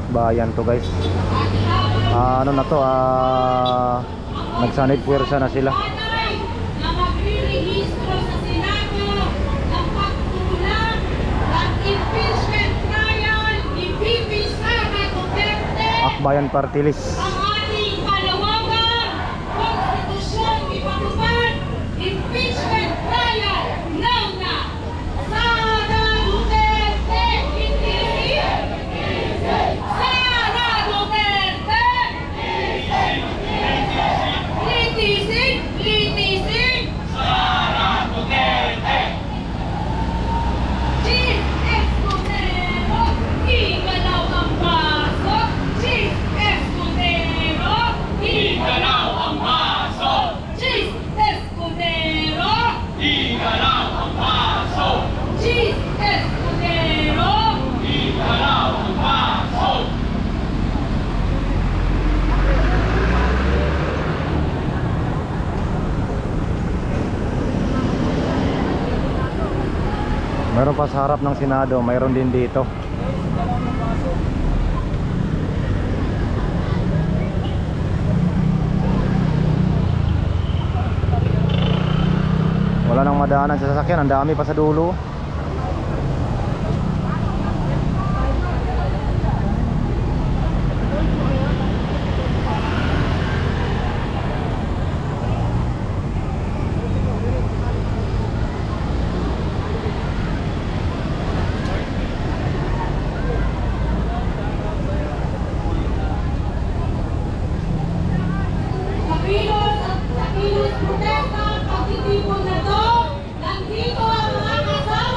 akbayan to guys. Ano na to, nagsanib puwersa na sila. Na magre-rehistro sa Senado ng pagtulak ng impeachment trial ni VP Sara Duterte. Akbayan Party List. Ang ating panawagan, konstitusyon ipatupad, impeachment trial now na. Sara Duterte, hindi. Sara Duterte, litisig, litisig. Sara Duterte. Chief Escudero, igalaw ang baso. Chief Escudero, igalaw ang baso. Chief Escudero, igalaw ang baso. Chief Escudero, igalaw ang baso. Meron pa sa harap ng Senado, mayroon din dito. Wala nang madaanan sa sasakyan, ang dami pa sa dulo. Sa kilos protesta, pagtitipon na to, nandito ang mga kasama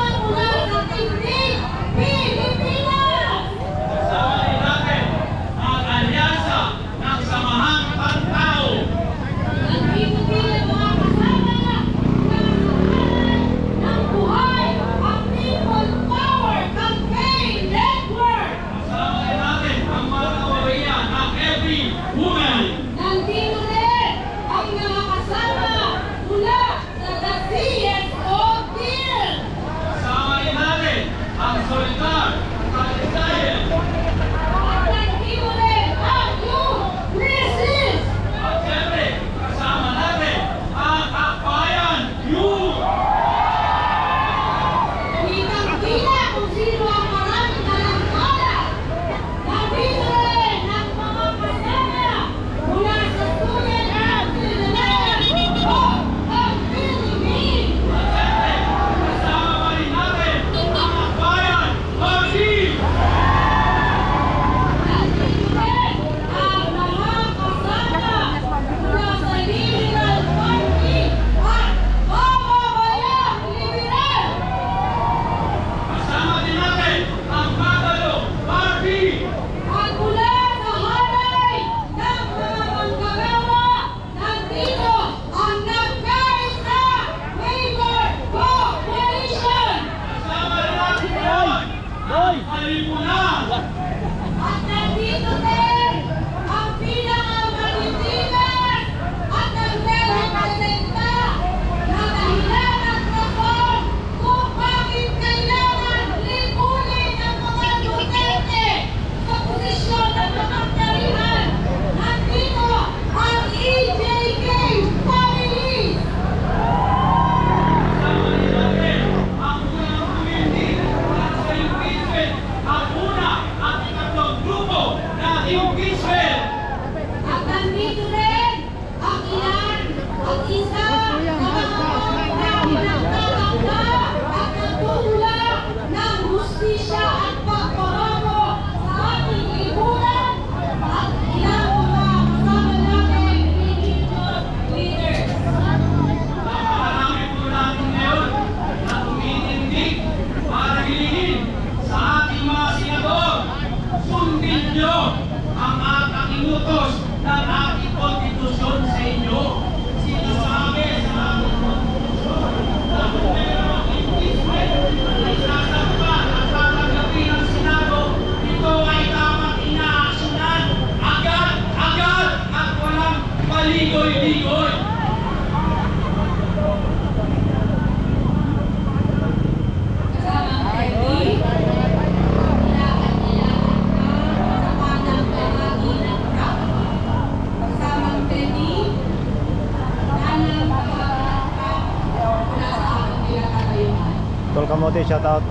Tol Kamote, shout out.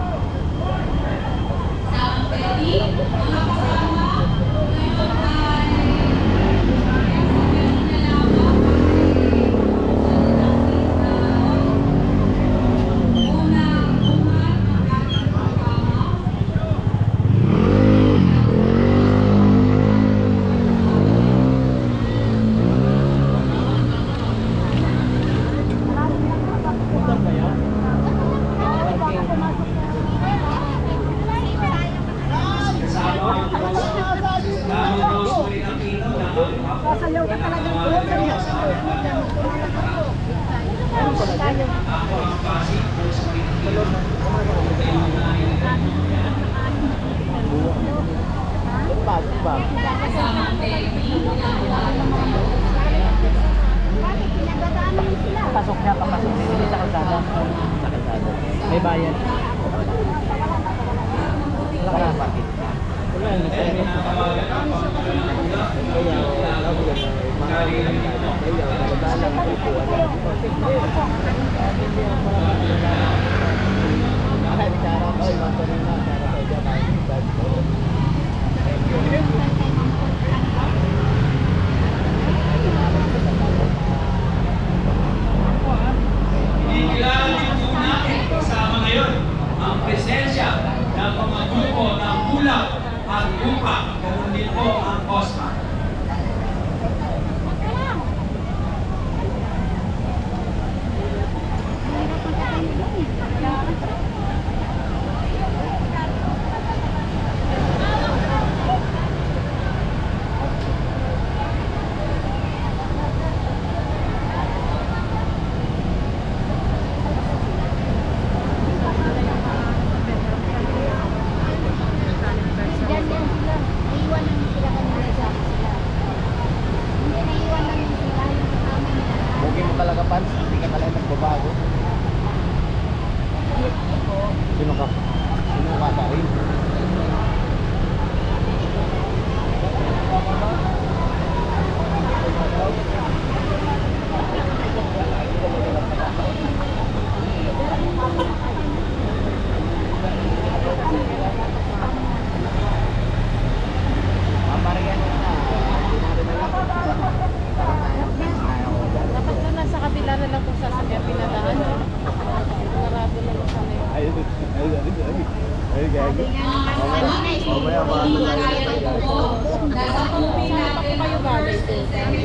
Sound ready? Mga kasama, ngayon ay Sasayaw ka talaga doon. Pasok niya, papasok niya. Hindi sa kalsada. Sa kalsada. May bayan. Wala ka na parking. Wala na. Ikilalin po natin kasama ngayon ang presensya ng mga grupo ng Bulag at Lupa, ganun din po ang OSMA. Bugin mo talaga, Pans. Hindi ka talaga nagbabago. Sino ka? Sino ka pa rin? Dapat na nasa kabila na lang kung sasakyan pinadaan. Sarado na lang sana yun. Ay, gagi. Mamaya ba? Nasa pupi natin ang first and second